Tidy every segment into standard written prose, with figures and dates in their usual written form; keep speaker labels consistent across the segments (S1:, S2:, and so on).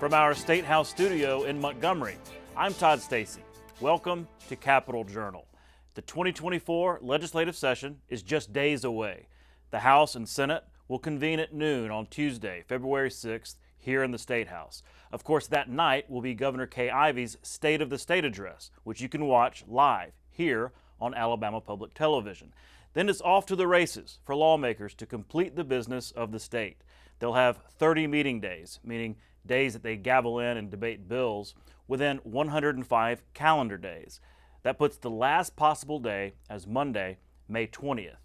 S1: From our State House studio in Montgomery, I'm Todd Stacy. Welcome to Capitol Journal. The 2024 legislative session is just days away. The House and Senate will convene at noon on Tuesday, February 6th, here in the State House. Of course, that night will be Governor Kay Ivey's State of the State address, which you can watch live here on Alabama Public Television. Then it's off to the races for lawmakers to complete the business of the state. They'll have 30 meeting days, meaning days that they gavel in and debate bills, within 105 calendar days. That puts the last possible day as Monday, May 20th.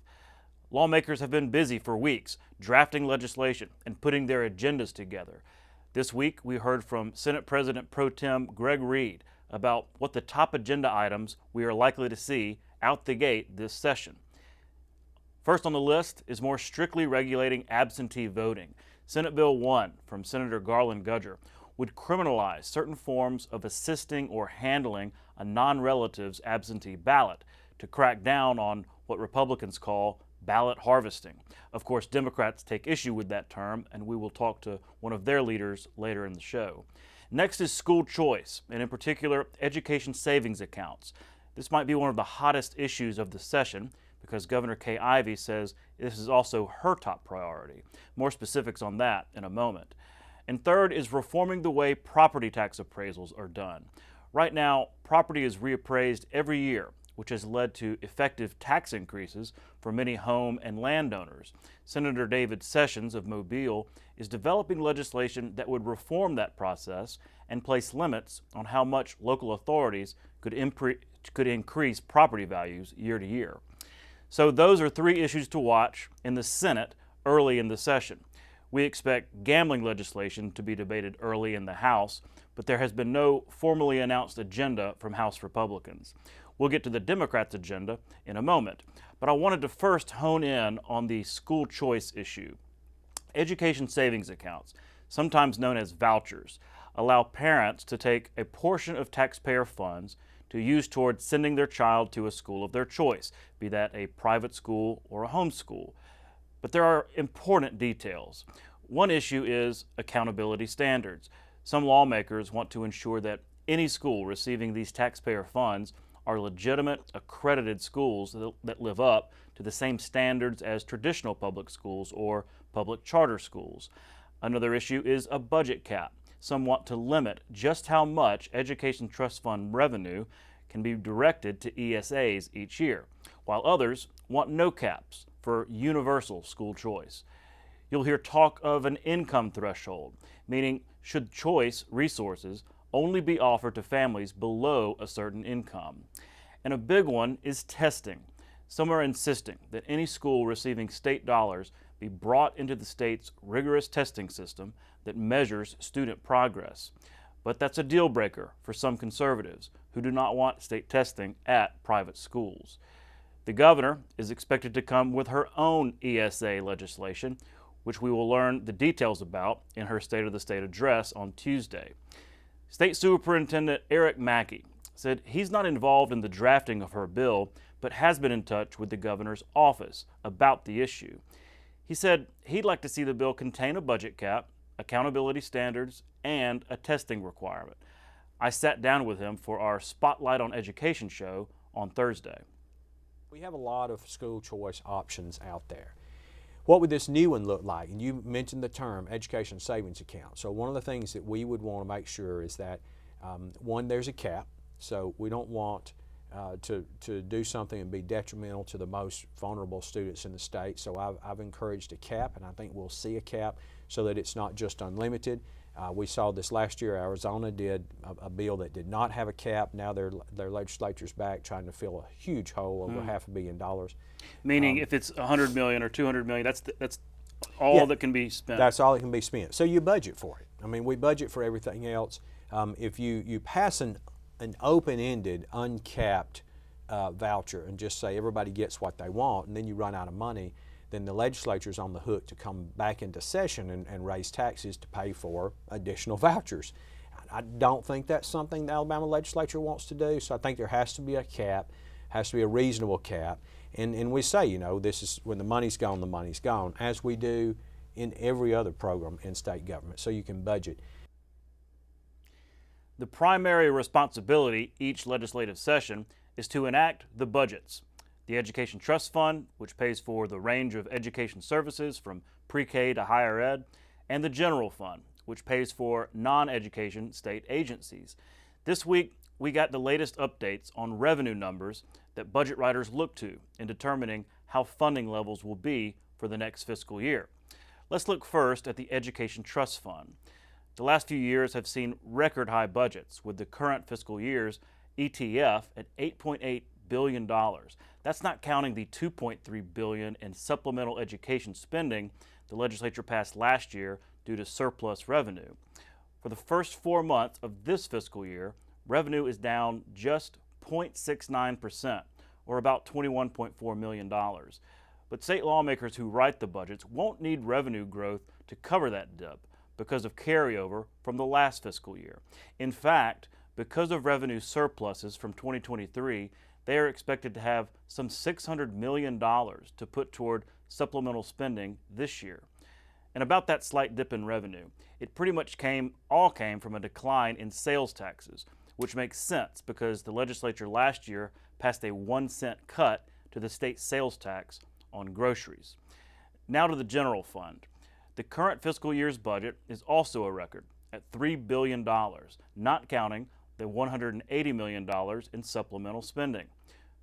S1: Lawmakers have been busy for weeks drafting legislation and putting their agendas together. This week, we heard from Senate President Pro Tem Greg Reed about what the top agenda items we are likely to see out the gate this session. First on the list is more strictly regulating absentee voting. Senate Bill 1 from Senator Garland Gudger would criminalize certain forms of assisting or handling a non-relative's absentee ballot to crack down on what Republicans call ballot harvesting. Of course, Democrats take issue with that term, and we will talk to one of their leaders later in the show. Next is school choice, and in particular, education savings accounts. This might be one of the hottest issues of the session because Governor Kay Ivey says this is also her top priority. More specifics on that in a moment. And third is reforming the way property tax appraisals are done. Right now, property is reappraised every year, which has led to effective tax increases for many home and landowners. Senator David Sessions of Mobile is developing legislation that would reform that process and place limits on how much local authorities could increase property values year to year. So those are three issues to watch in the Senate early in the session. We expect gambling legislation to be debated early in the House, but there has been no formally announced agenda from House Republicans. We'll get to the Democrats' agenda in a moment, but I wanted to first hone in on the school choice issue. Education savings accounts, sometimes known as vouchers, allow parents to take a portion of taxpayer funds to use towards sending their child to a school of their choice, be that a private school or a homeschool. But there are important details. One issue is accountability standards. Some lawmakers want to ensure that any school receiving these taxpayer funds are legitimate, accredited schools that live up to the same standards as traditional public schools or public charter schools. Another issue is a budget cap. Some want to limit just how much Education Trust Fund revenue can be directed to ESAs each year, while others want no caps for universal school choice. You'll hear talk of an income threshold, meaning should choice resources only be offered to families below a certain income. And a big one is testing. Some are insisting that any school receiving state dollars be brought into the state's rigorous testing system that measures student progress. But that's a deal breaker for some conservatives who do not want state testing at private schools. The governor is expected to come with her own ESA legislation, which we will learn the details about in her State of the State address on Tuesday. State Superintendent Eric Mackey said he's not involved in the drafting of her bill, but has been in touch with the governor's office about the issue. He said he'd like to see the bill contain a budget cap, accountability standards, and a testing requirement. I sat down with him for our Spotlight on Education show on Thursday.
S2: We have a lot of school choice options out there. What would this new one look like? And you mentioned the term education savings account. So one of the things that we would want to make sure is that, one, there's a cap. So we don't want to do something and be detrimental to the most vulnerable students in the state. So I've encouraged a cap, and I think we'll see a cap so that it's not just unlimited. We saw this last year. Arizona did a bill that did not have a cap. Now their legislature's back trying to fill a huge hole over $500 million.
S1: Meaning if it's $100 million or $200 million, that's all that can be spent.
S2: That's all that can be spent. So you budget for it. I mean, we budget for everything else. If you pass an open-ended, uncapped voucher and just say everybody gets what they want, and then you run out of money, then the legislature's on the hook to come back into session and raise taxes to pay for additional vouchers. I don't think that's something the Alabama legislature wants to do, so I think there has to be a cap, has to be a reasonable cap. And we say, you know, this is when the money's gone, the money's gone, as we do in every other program in state government, so you can budget.
S1: The primary responsibility each legislative session is to enact the budgets. The Education Trust Fund, which pays for the range of education services from pre-K to higher ed, and the General Fund, which pays for non-education state agencies. This week, we got the latest updates on revenue numbers that budget writers look to in determining how funding levels will be for the next fiscal year. Let's look first at the Education Trust Fund. The last few years have seen record high budgets, with the current fiscal year's ETF at $8.8 billion. That's not counting the $2.3 billion in supplemental education spending the legislature passed last year due to surplus revenue. For the first 4 months of this fiscal year, revenue is down just 0.69%, or about $21.4 million. But state lawmakers who write the budgets won't need revenue growth to cover that dip because of carryover from the last fiscal year. In fact, because of revenue surpluses from 2023, they are expected to have some $600 million to put toward supplemental spending this year. And about that slight dip in revenue, it pretty much all came from a decline in sales taxes, which makes sense because the legislature last year passed a 1-cent cut to the state sales tax on groceries. Now to the general fund. The current fiscal year's budget is also a record at $3 billion, not counting the $180 million in supplemental spending.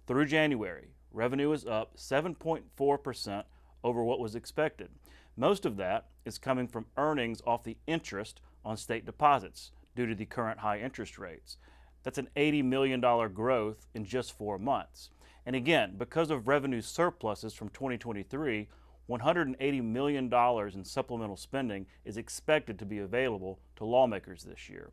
S1: Through January, revenue is up 7.4% over what was expected. Most of that is coming from earnings off the interest on state deposits due to the current high interest rates. That's an $80 million growth in just 4 months. And again, because of revenue surpluses from 2023, $180 million in supplemental spending is expected to be available to lawmakers this year.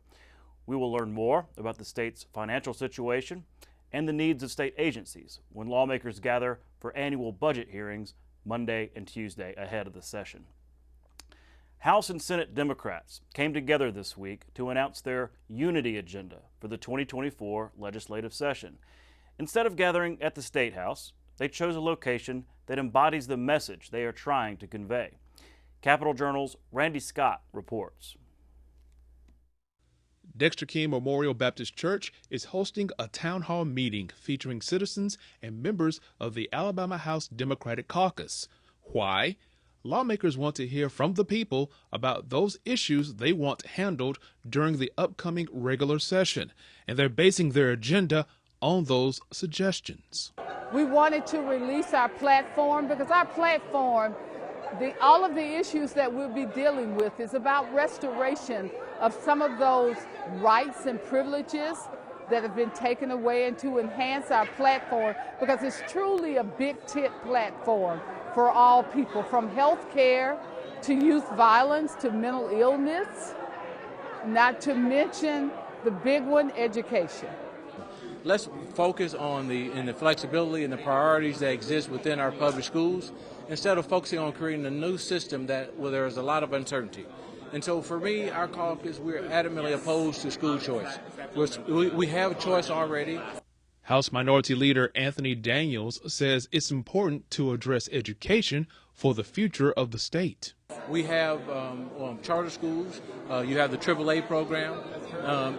S1: We will learn more about the state's financial situation and the needs of state agencies when lawmakers gather for annual budget hearings Monday and Tuesday ahead of the session. House and Senate Democrats came together this week to announce their unity agenda for the 2024 legislative session. Instead of gathering at the State House, they chose a location that embodies the message they are trying to convey. Capitol Journal's Randy Scott reports.
S3: Dexter King Memorial Baptist Church is hosting a town hall meeting featuring citizens and members of the Alabama House Democratic Caucus. Why? Lawmakers want to hear from the people about those issues they want handled during the upcoming regular session, and they're basing their agenda on those suggestions.
S4: We wanted to release our platform because our platform, all of the issues that we'll be dealing with is about restoration of some of those rights and privileges that have been taken away, and to enhance our platform because it's truly a big tent platform for all people, from health care to youth violence to mental illness, not to mention the big one, education.
S5: Let's focus on the flexibility and the priorities that exist within our public schools instead of focusing on creating a new system where there's a lot of uncertainty. And so for me, our caucus, we're adamantly opposed to school choice. We have a choice already.
S3: House Minority Leader Anthony Daniels says it's important to address education for the future of the state.
S5: We have charter schools, you have the AAA program,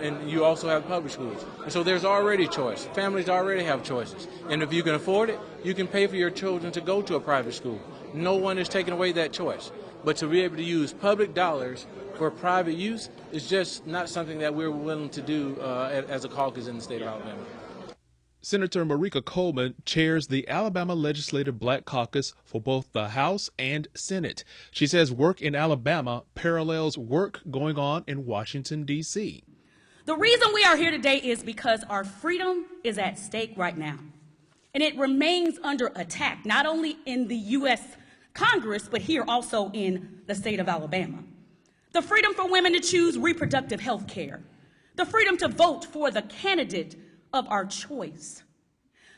S5: and you also have public schools. And so there's already choice. Families already have choices. And if you can afford it, you can pay for your children to go to a private school. No one is taking away that choice. But to be able to use public dollars for private use is just not something that we're willing to do as a caucus in the state of Alabama.
S3: Senator Marika Coleman chairs the Alabama Legislative Black Caucus for both the House and Senate. She says work in Alabama parallels work going on in Washington, D.C.
S6: The reason we are here today is because our freedom is at stake right now. And it remains under attack, not only in the U.S. Congress, but here also in the state of Alabama. The freedom for women to choose reproductive health care. The freedom to vote for the candidate of our choice.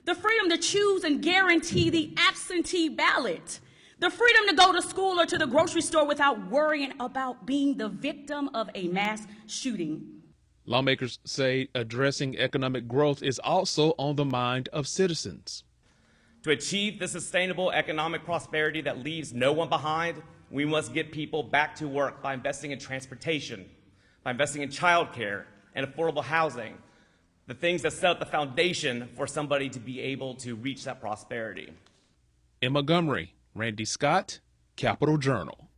S6: The freedom to choose and guarantee the absentee ballot. The freedom to go to school or to the grocery store without worrying about being the victim of a mass shooting.
S3: Lawmakers say addressing economic growth is also on the mind of citizens.
S7: To achieve the sustainable economic prosperity that leaves no one behind, we must get people back to work by investing in transportation, by investing in childcare, and affordable housing, the things that set up the foundation for somebody to be able to reach that prosperity.
S3: In Montgomery, Randy Scott, Capital Journal.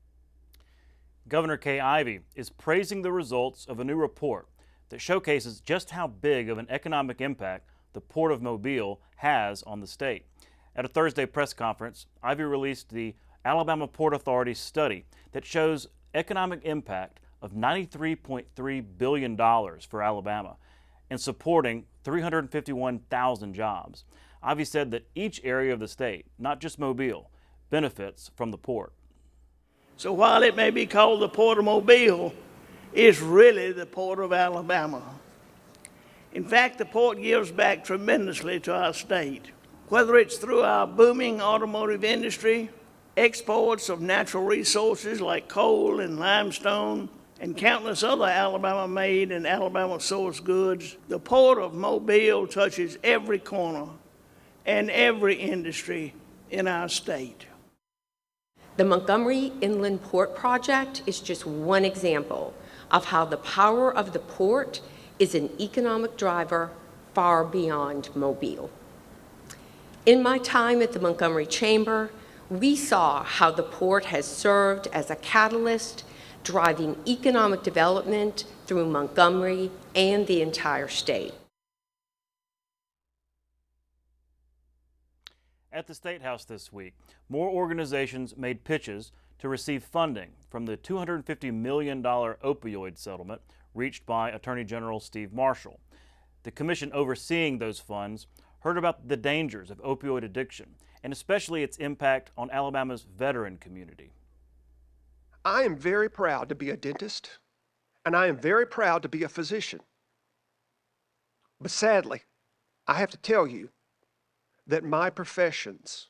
S1: Governor Kay Ivey is praising the results of a new report that showcases just how big of an economic impact the Port of Mobile has on the state. At a Thursday press conference, Ivey released the Alabama Port Authority study that shows economic impact of $93.3 billion for Alabama and supporting 351,000 jobs. Ivey said that each area of the state, not just Mobile, benefits from the port.
S8: So while it may be called the Port of Mobile, it's really the Port of Alabama. In fact, the port gives back tremendously to our state, whether it's through our booming automotive industry, exports of natural resources like coal and limestone, and countless other Alabama-made and Alabama-sourced goods. The Port of Mobile touches every corner and every industry in our state.
S9: The Montgomery Inland Port Project is just one example of how the power of the port is an economic driver far beyond Mobile. In my time at the Montgomery Chamber, we saw how the port has served as a catalyst driving economic development through Montgomery and the entire state.
S1: At the State House this week, more organizations made pitches to receive funding from the $250 million opioid settlement reached by Attorney General Steve Marshall. The commission overseeing those funds heard about the dangers of opioid addiction and especially its impact on Alabama's veteran community.
S10: I am very proud to be a dentist, and I am very proud to be a physician. But sadly, I have to tell you that my professions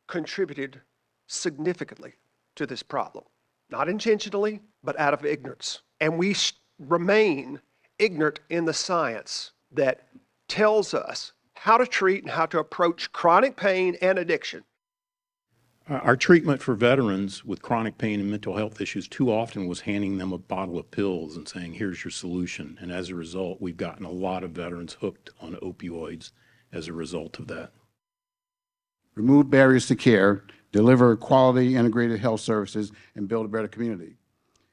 S10: contributed significantly to this problem. Not intentionally, but out of ignorance. And we remain ignorant in the science that tells us how to treat and how to approach chronic pain and addiction.
S11: Our treatment for veterans with chronic pain and mental health issues too often was handing them a bottle of pills and saying, here's your solution. And as a result, we've gotten a lot of veterans hooked on opioids as a result of that.
S12: Remove barriers to care, deliver quality integrated health services, and build a better community.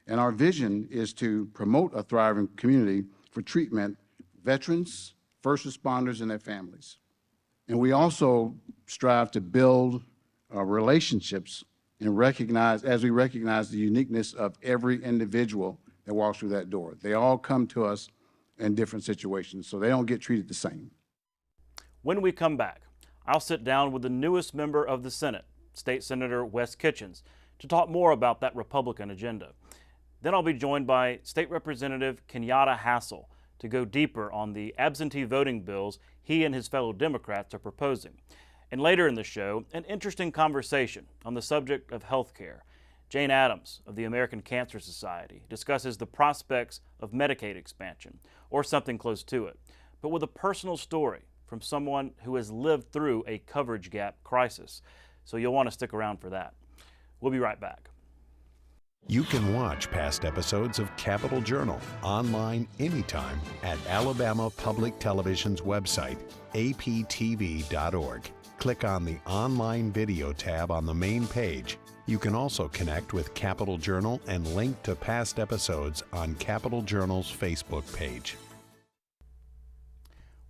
S12: And our vision is to promote a thriving community for treatment, veterans, first responders, and their families. And we also strive to build relationships and recognize the uniqueness of every individual that walks through that door. They all come to us in different situations, so they don't get treated the same.
S1: When we come back, I'll sit down with the newest member of the Senate, State Senator Wes Kitchens, to talk more about that Republican agenda. Then I'll be joined by State Representative Kenyatte Hassell to go deeper on the absentee voting bills he and his fellow Democrats are proposing. And later in the show, an interesting conversation on the subject of health care. Jane Addams of the American Cancer Society discusses the prospects of Medicaid expansion, or something close to it, but with a personal story from someone who has lived through a coverage gap crisis. So you'll want to stick around for that. We'll be right back.
S13: You can watch past episodes of Capital Journal online anytime at Alabama Public Television's website, aptv.org. Click on the Online Video tab on the main page. You can also connect with Capital Journal and link to past episodes on Capital Journal's Facebook page.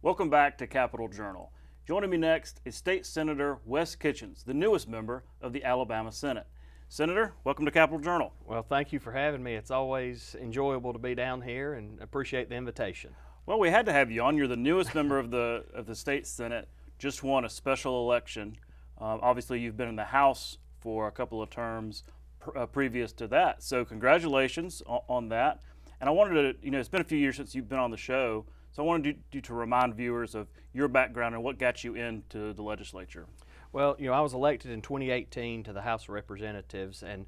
S1: Welcome back to Capital Journal. Joining me next is State Senator Wes Kitchens, the newest member of the Alabama Senate. Senator, welcome to Capital Journal.
S14: Well, thank you for having me. It's always enjoyable to be down here and appreciate the invitation.
S1: Well, we had to have you on. You're the newest member of the State Senate, just won a special election. Obviously, you've been in the House for a couple of terms previous to that. So congratulations on that. And I wanted to, it's been a few years since you've been on the show, so I wanted you to remind viewers of your background and what got you into the legislature.
S14: Well, I was elected in 2018 to the House of Representatives, and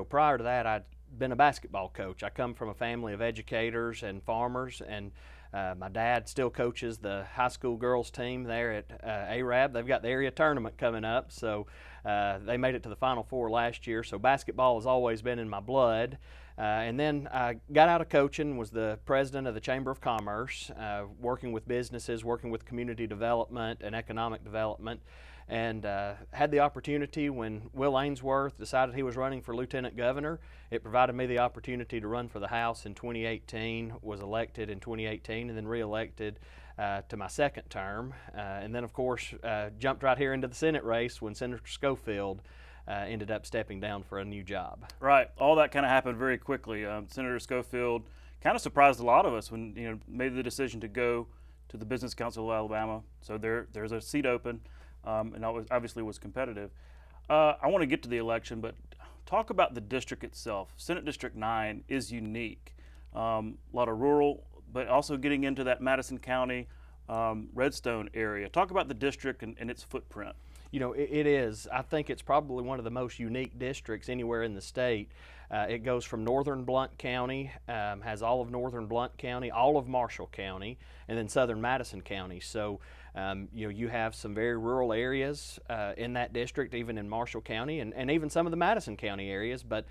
S14: prior to that, I'd been a basketball coach. I come from a family of educators and farmers, and my dad still coaches the high school girls team there at ARAB. They've got the area tournament coming up, so they made it to the Final Four last year, so basketball has always been in my blood. And then I got out of coaching, was the president of the Chamber of Commerce, working with businesses, working with community development and economic development, and had the opportunity when Will Ainsworth decided he was running for lieutenant governor. It provided me the opportunity to run for the House in 2018, was elected in 2018, and then re-elected to my second term. And then, of course, jumped right here into the Senate race when Senator Schofield ended up stepping down for a new job.
S1: Right. All that kind of happened very quickly. Senator Schofield kind of surprised a lot of us when made the decision to go to the Business Council of Alabama. So there's a seat open, and obviously was competitive. I want to get to the election, but talk about the district itself. Senate District 9 is unique. A lot of rural, but also getting into that Madison County, Redstone area. Talk about the district and its footprint.
S14: It is. I think it's probably one of the most unique districts anywhere in the state. It goes from northern Blount County, has all of northern Blount County, all of Marshall County, and then southern Madison County. So, you have some very rural areas in that district, even in Marshall County, and even some of the Madison County areas. But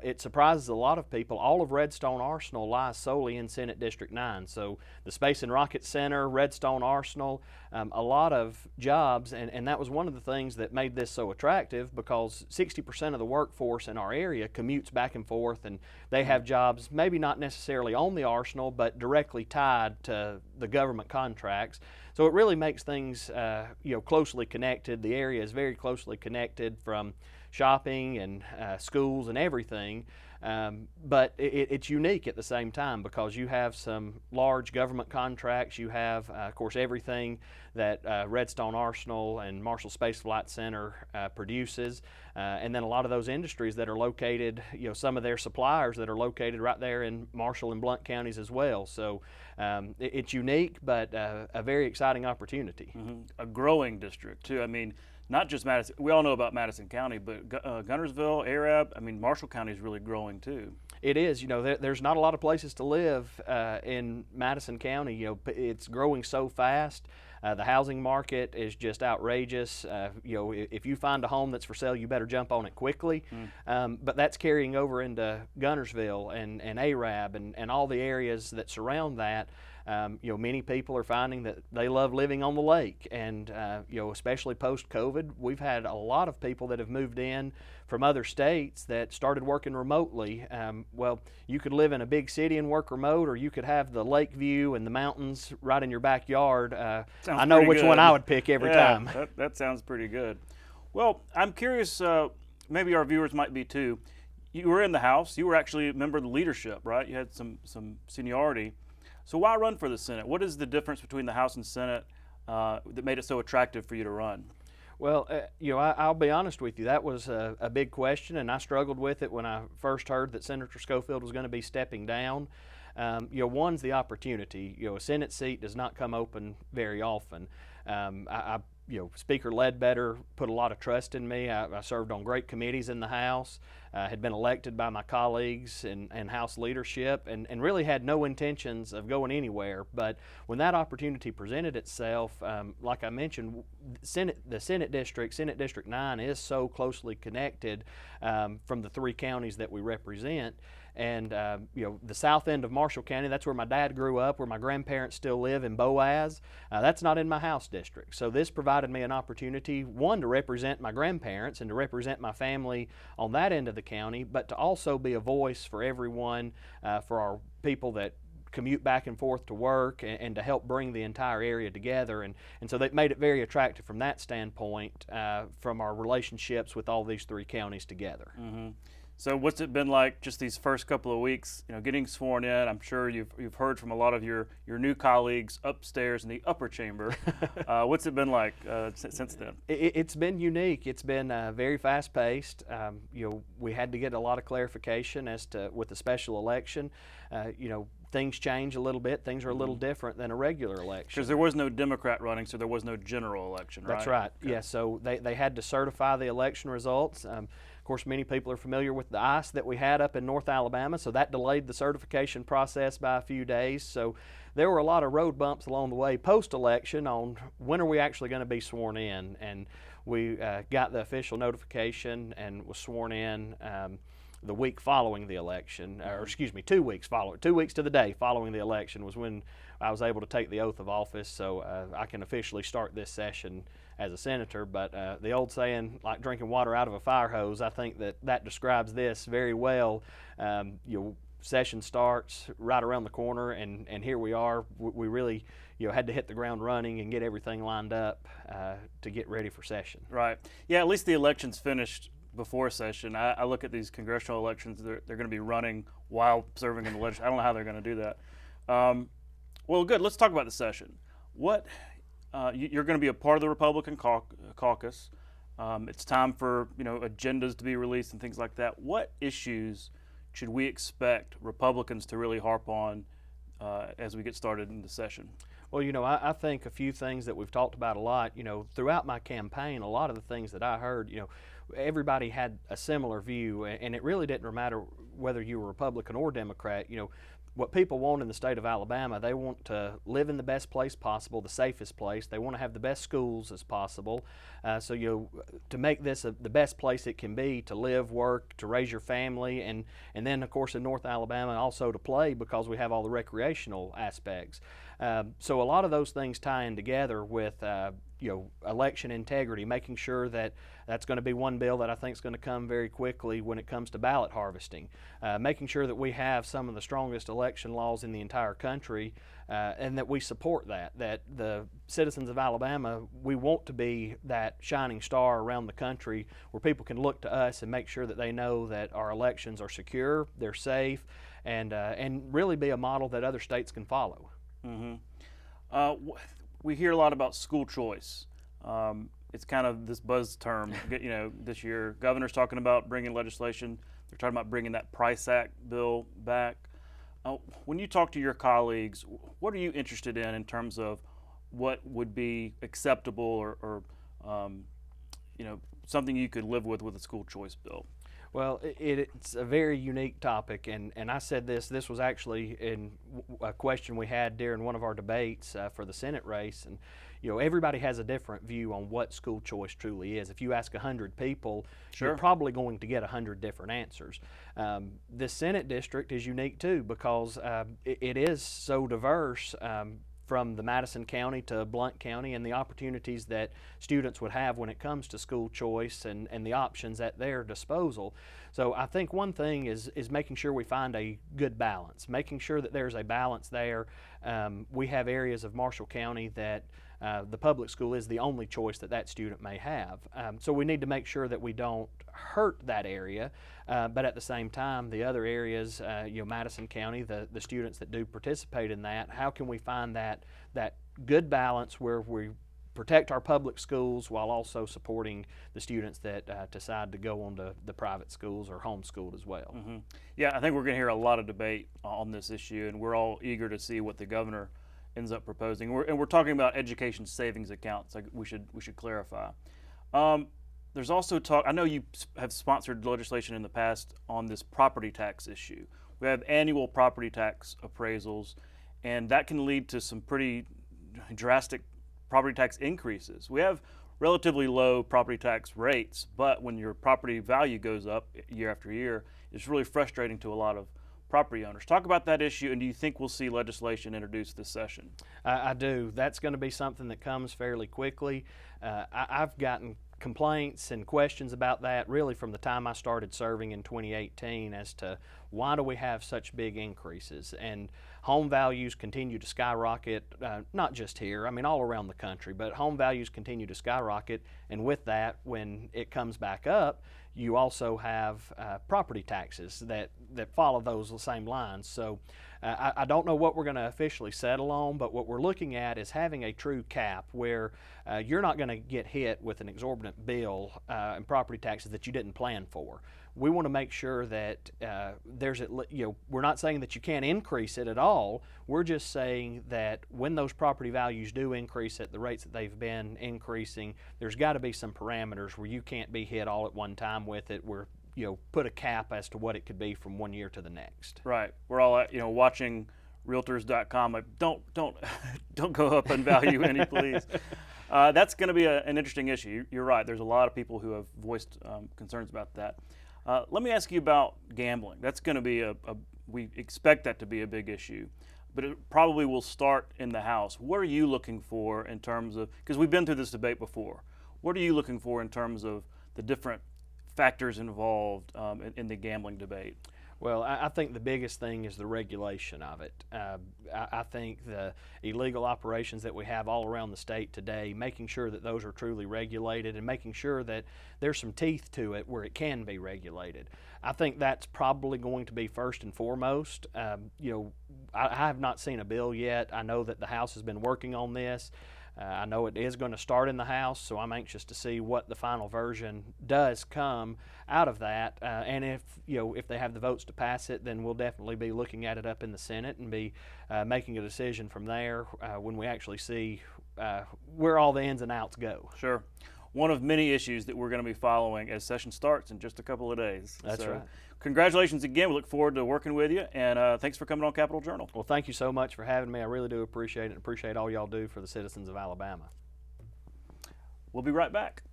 S14: it surprises a lot of people. All of Redstone Arsenal lies solely in Senate District 9. So the Space and Rocket Center, Redstone Arsenal, a lot of jobs, and that was one of the things that made this so attractive, because 60% of the workforce in our area commutes back and forth, and they have jobs maybe not necessarily on the Arsenal, but directly tied to the government contracts. So it really makes things closely connected. The area is very closely connected from shopping and schools and everything, but it's unique at the same time, because you have some large government contracts. You have, of course, everything that Redstone Arsenal and Marshall Space Flight Center produces, and then a lot of those industries that are located, some of their suppliers that are located right there in Marshall and Blount counties as well. So it's unique, but a very exciting opportunity.
S1: Mm-hmm. A growing district too. I mean, not just Madison. We all know about Madison County, but Guntersville, Arab. I mean, Marshall County is really growing too.
S14: It is. There's not a lot of places to live in Madison County. It's growing so fast. The housing market is just outrageous. If you find a home that's for sale, you better jump on it quickly. But that's carrying over into Guntersville and Arab and all the areas that surround that. Many people are finding that they love living on the lake, and especially post-COVID, we've had a lot of people that have moved in from other states that started working remotely. Well, you could live in a big city and work remote, or you could have the lake view and the mountains right in your backyard. I know which one I would pick every time.
S1: That sounds pretty good. Well, I'm curious, maybe our viewers might be too. You were in the House. You were actually a member of the leadership, right? You had some seniority. So why run for the Senate? What is the difference between the House and Senate that made it so attractive for you to run?
S14: Well, I'll be honest with you. That was a big question, and I struggled with it when I first heard that Senator Schofield was going to be stepping down. One's the opportunity. A Senate seat does not come open very often. Speaker Ledbetter put a lot of trust in me. I served on great committees in the House, had been elected by my colleagues and House leadership, and really had no intentions of going anywhere. But when that opportunity presented itself, like I mentioned, the Senate District 9 is so closely connected from the three counties that we represent. And the south end of Marshall County, that's where my dad grew up, where my grandparents still live in Boaz. That's not in my House district. So this provided me an opportunity, one, to represent my grandparents and to represent my family on that end of the county, but to also be a voice for everyone, for our people that commute back and forth to work, and to help bring the entire area together. And so that made it very attractive from that standpoint, from our relationships with all these three counties together.
S1: Mm-hmm. So what's it been like just these first couple of weeks, getting sworn in? I'm sure you've heard from a lot of your new colleagues upstairs in the upper chamber. What's it been like since then?
S14: It's been unique. It's been very fast-paced. We had to get a lot of clarification as to, with the special election, things change a little bit. Things are a little different than a regular election.
S1: Because there was no Democrat running, so there was no general election, right?
S14: That's right.
S1: Okay.
S14: Yeah, so they had to certify the election results. Of course, many people are familiar with the ice that we had up in North Alabama, so that delayed the certification process by a few days. So there were a lot of road bumps along the way post-election on when are we actually going to be sworn in. And we got the official notification and was sworn in the week following the election, or excuse me, 2 weeks following, 2 weeks to the day following the election was when I was able to take the oath of office, so I can officially start this session as a senator. But the old saying, like drinking water out of a fire hose, I think that describes this very well. Session starts right around the corner, and here we are. We really had to hit the ground running and get everything lined up to get ready for session.
S1: Right. Yeah, at least the election's finished before session. I look at these congressional elections, they're going to be running while serving in the legislature. I don't know how they're going to do that. Well, good. Let's talk about the session. What you're going to be a part of the Republican caucus. It's time for agendas to be released and things like that. What issues should we expect Republicans to really harp on as we get started in the session?
S14: Well, I think a few things that we've talked about a lot. Throughout my campaign, a lot of the things that I heard, everybody had a similar view, and it really didn't matter whether you were Republican or Democrat. What people want in the state of Alabama, they want to live in the best place possible, the safest place. They want to have the best schools as possible. So to make this the best place it can be to live, work, to raise your family, and then of course in North Alabama also to play, because we have all the recreational aspects. So a lot of those things tie in together with election integrity, making sure that that's going to be one bill that I think is going to come very quickly when it comes to ballot harvesting, making sure that we have some of the strongest election laws in the entire country, and that we support that the citizens of Alabama, we want to be that shining star around the country where people can look to us and make sure that they know that our elections are secure, they're safe, and really be a model that other states can follow.
S1: Mm-hmm. We hear a lot about school choice. It's kind of this buzz term, this year. Governor's talking about bringing legislation. They're talking about bringing that Price Act bill back. When you talk to your colleagues, what are you interested in terms of what would be acceptable or something you could live with a school choice bill?
S14: Well, it's a very unique topic, and I said this was actually in a question we had during one of our debates for the Senate race, and everybody has a different view on what school choice truly is. If you ask 100 people,
S1: sure,
S14: you're probably going to get 100 different answers. The Senate district is unique too, because it is so diverse. From the Madison County to Blount County, and the opportunities that students would have when it comes to school choice and the options at their disposal. So I think one thing is making sure we find a good balance, making sure that there's a balance there. We have areas of Marshall County that the public school is the only choice that student may have. So we need to make sure that we don't hurt that area, but at the same time, the other areas, Madison County, the students that do participate in that, how can we find that good balance where we protect our public schools while also supporting the students that decide to go on to the private schools or homeschooled as well?
S1: Mm-hmm. Yeah, I think we're going to hear a lot of debate on this issue, and we're all eager to see what the governor ends up proposing. We're talking about education savings accounts. Like we should clarify. There's also talk. I know you have sponsored legislation in the past on this property tax issue. We have annual property tax appraisals, and that can lead to some pretty drastic property tax increases. We have relatively low property tax rates, but when your property value goes up year after year, it's really frustrating to a lot of property owners. Talk about that issue, and do you think we'll see legislation introduced this session?
S14: I do. That's going to be something that comes fairly quickly. I've gotten complaints and questions about that really from the time I started serving in 2018 as to why do we have such big increases, and home values continue to skyrocket, not just here, I mean all around the country, but home values continue to skyrocket, and with that, when it comes back up, you also have property taxes that follow those same lines. So I don't know what we're going to officially settle on, but what we're looking at is having a true cap where you're not going to get hit with an exorbitant bill and property taxes that you didn't plan for. We want to make sure that we're not saying that you can't increase it at all. We're just saying that when those property values do increase at the rates that they've been increasing, there's got to be some parameters where you can't be hit all at one time with it, where put a cap as to what it could be from one year to the next.
S1: Right. We're all watching Realtors.com. Like, don't go up in value any, please. That's going to be an interesting issue. You're right. There's a lot of people who have voiced concerns about that. Let me ask you about gambling. That's going to be we expect that to be a big issue, but it probably will start in the House. What are you looking for in terms of, because we've been through this debate before, what are you looking for in terms of the different factors involved in the gambling debate?
S14: Well, I think the biggest thing is the regulation of it. I think the illegal operations that we have all around the state today, making sure that those are truly regulated and making sure that there's some teeth to it where it can be regulated. I think that's probably going to be first and foremost. I have not seen a bill yet. I know that the House has been working on this. I know it is going to start in the House, so I'm anxious to see what the final version does come out of that. And if they have the votes to pass it, then we'll definitely be looking at it up in the Senate and be making a decision from there when we actually see where all the ins and outs go.
S1: Sure. One of many issues that we're going to be following as session starts in just a couple of days.
S14: That's right.
S1: Congratulations again. We look forward to working with you, and thanks for coming on Capitol Journal.
S14: Well, thank you so much for having me. I really do appreciate it and appreciate all y'all do for the citizens of Alabama.
S1: We'll be right back.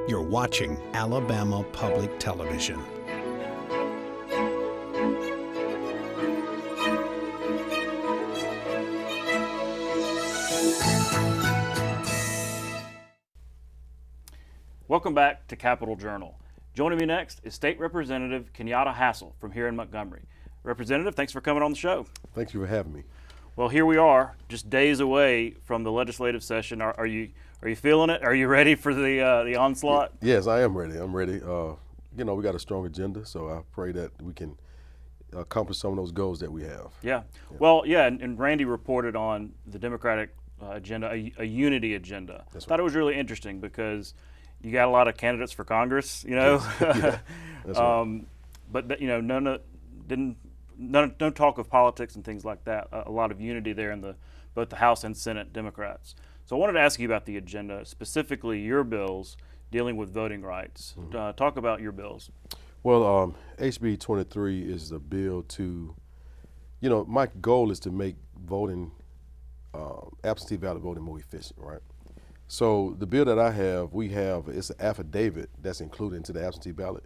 S13: You're watching Alabama Public Television.
S1: Welcome back to Capitol Journal. Joining me next is State Representative Kenyatte Hassell from here in Montgomery. Representative, thanks for coming on the show.
S15: Thank you for having me.
S1: Well, here we are, just days away from the legislative session. Are you feeling it? Are you ready for the onslaught?
S15: Yes, I am ready. I'm ready. We got a strong agenda, so I pray that we can accomplish some of those goals that we have.
S1: Yeah. Well, yeah, and Randy reported on the Democratic agenda, a unity agenda.
S15: That's
S1: I thought it was really interesting because you got a lot of candidates for Congress,
S15: Yeah, that's right.
S1: But no talk of politics and things like that. A lot of unity there in both the House and Senate Democrats. So I wanted to ask you about the agenda, specifically your bills dealing with voting rights.
S15: Mm-hmm.
S1: Talk about your bills.
S15: Well, HB 23 is a bill to, my goal is to make voting, absentee ballot voting more efficient, right? So the bill that it's an affidavit that's included into the absentee ballot.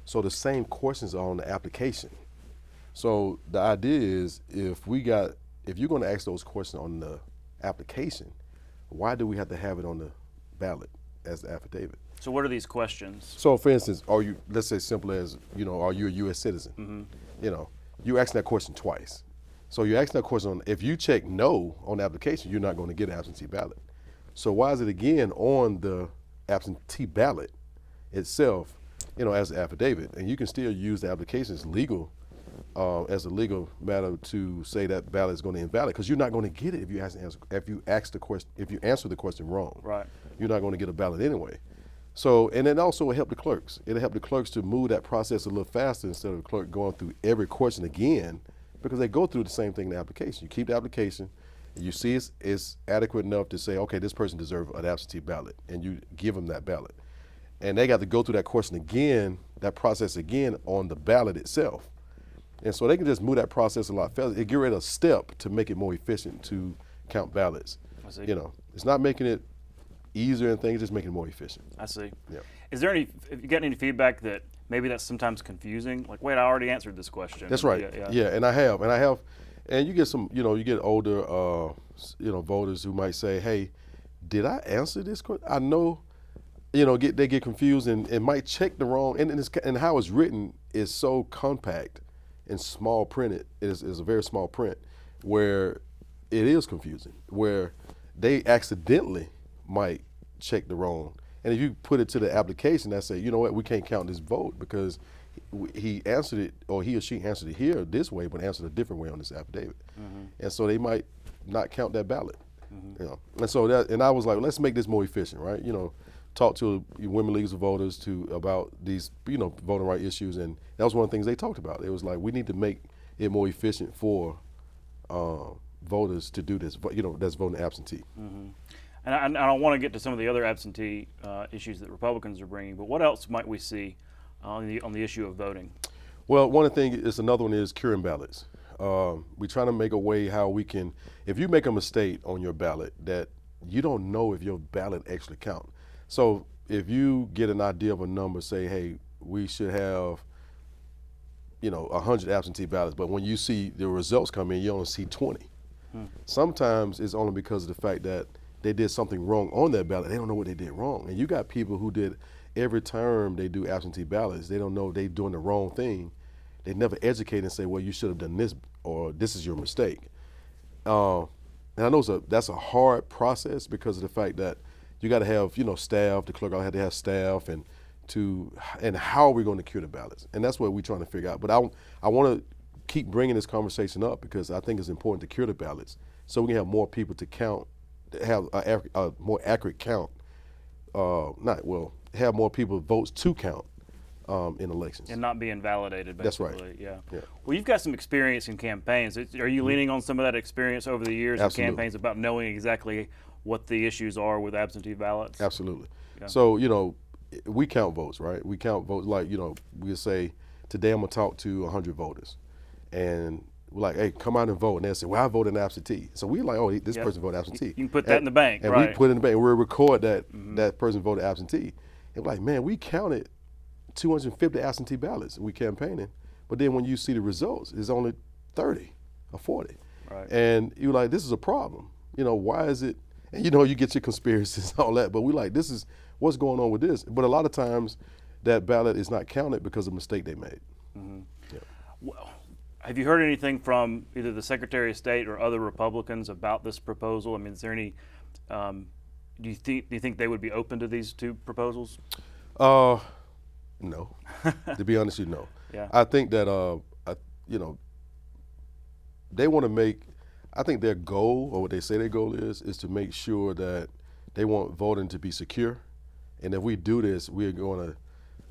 S15: So the same questions are on the application. So the idea is if you're going to ask those questions on the application, why do we have to have it on the ballot as the affidavit?
S1: So what are these questions?
S15: So for instance, let's say simple as, are you a U.S. citizen?
S1: Mm-hmm.
S15: You ask that question twice. So you're asking that question if you check no on the application, you're not going to get an absentee ballot. So why is it again on the absentee ballot itself, as an affidavit? And you can still use the application as legal, as a legal matter to say that ballot is going to invalid, because you're not going to get it if you answer the question wrong.
S1: Right.
S15: You're not going to get a ballot anyway. So, and it also will help the clerks. It'll help the clerks to move that process a little faster instead of the clerk going through every question again, because they go through the same thing in the application. You keep the application, and you see it's adequate enough to say, okay, this person deserves an absentee ballot, and you give them that ballot. And they got to go through that question again, that process again on the ballot itself. And so they can just move that process a lot faster. It get rid of a step to make it more efficient to count ballots.
S1: I see.
S15: It's not making it easier and things, just making it more efficient.
S1: I see.
S15: Yeah.
S1: Have you gotten any feedback that maybe that's sometimes confusing? Like, wait, I already answered this question.
S15: That's right. Yeah, and I have, and you get some, you get older, voters who might say, hey, did I answer this question? I know, they get confused and might check the wrong, and how it's written is so compact and small printed. It is a very small print where it is confusing, where they accidentally might check the wrong. And if you put it to the application that say, you know what, we can't count this vote because he answered it, or he or she answered it here this way, but answered a different way on this affidavit. Mm-hmm. And so they might not count that ballot. Mm-hmm. And so I was like, let's make this more efficient, right? Talk to women leagues of voters about these, voting right issues, and that was one of the things they talked about. It was like, we need to make it more efficient for voters to do this, that's voting absentee.
S1: Mm-hmm. And I want to get to some of the other absentee issues that Republicans are bringing, but what else might we see on the issue of voting?
S15: Well, one of the things another one is curing ballots. We're trying to make a way how we can, if you make a mistake on your ballot, that you don't know if your ballot actually counts. So if you get an idea of a number, say, hey, we should have, 100 absentee ballots, but when you see the results come in, you only see 20. Sometimes it's only because of the fact that they did something wrong on that ballot. They don't know what they did wrong. And you got people who did every term they do absentee ballots. They don't know they're doing the wrong thing. They never educate and say, well, you should have done this, or this is your mistake. And I know that's a hard process because of the fact that you got to have, staff. The clerk had to have staff, and how are we going to cure the ballots? And that's what we're trying to figure out. But I want to keep bringing this conversation up because I think it's important to cure the ballots so we can have more people to count, have a more accurate count. Have more people votes to count in elections.
S1: And not be invalidated, basically.
S15: That's right.
S1: Yeah.
S15: Yeah.
S1: Well, you've got some experience in campaigns. Are you leaning on some of that experience over the years
S15: Absolutely.
S1: in campaigns about knowing exactly what the issues are with absentee ballots?
S15: Absolutely.
S1: Yeah.
S15: So, we count votes, right? We count votes like, we'll say, today I'm going to talk to 100 voters. And we're like, hey, come out and vote. And they'll say, well, I voted absentee. So we're like, oh, this person voted absentee.
S1: You can put that in the bank,
S15: and
S1: right?
S15: we put it in the bank, and we'll record that that person voted absentee. And we're like, man, we counted 250 absentee ballots. We campaigning. But then when you see the results, it's only 30 or 40.
S1: Right.
S15: And you're like, this is a problem. Why is it? And you get your conspiracies and all that. But we like, this is what's going on with this. But a lot of times that ballot is not counted because of a mistake they made.
S1: Mm-hmm.
S15: Yeah.
S1: Well, have you heard anything from either the Secretary of State or other Republicans about this proposal? I mean, is there any? Do you think they would be open to these two proposals?
S15: No. To be honest, no.
S1: Yeah.
S15: I think that they want to make. I think their goal, or what they say their goal is to make sure that they want voting to be secure, and if we do this, we're going to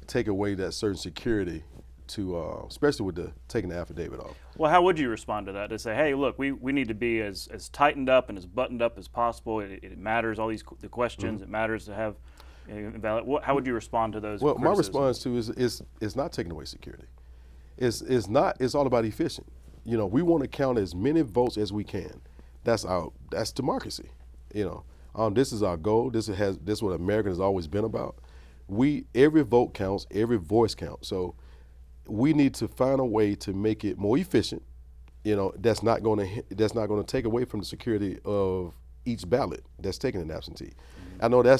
S15: take away that certain security. To especially with taking the affidavit off.
S1: Well, how would you respond to that? To say, hey, look, we need to be as tightened up and as buttoned up as possible. It matters, all the questions. It matters to have invalid. How would you respond to those?
S15: Well, my response to is not taking away security. It's not. It's all about efficient. We want to count as many votes as we can. That's democracy. This is our goal. This is what America has always been about. Every vote counts. Every voice counts. So. We need to find a way to make it more efficient. That's not going to take away from the security of each ballot that's taken in absentee. I know they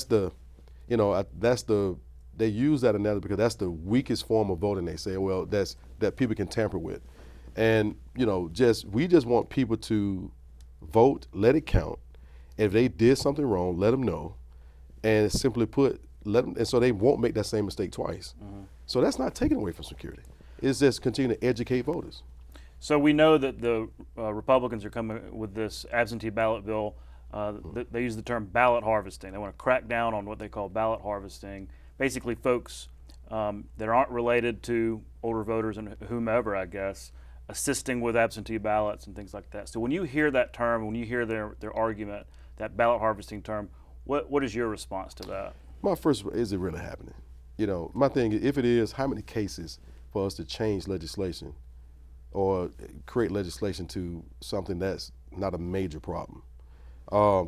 S15: use that analogy because that's the weakest form of voting. They say, well, that people can tamper with, and we just want people to vote, let it count. If they did something wrong, let them know, and simply put, let them, and so they won't make that same mistake twice. So that's not taken away from security. It's just continue to educate voters.
S1: So we know that the Republicans are coming with this absentee ballot bill. They use the term ballot harvesting. They want to crack down on what they call ballot harvesting. Basically, folks that aren't related to older voters and whomever, I guess, assisting with absentee ballots and things like that. So when you hear that term, when you hear their argument, that ballot harvesting term, what is your response to that?
S15: My first, is it really happening? My thing is, if it is, how many cases for us to change legislation or create legislation to something that's not a major problem? I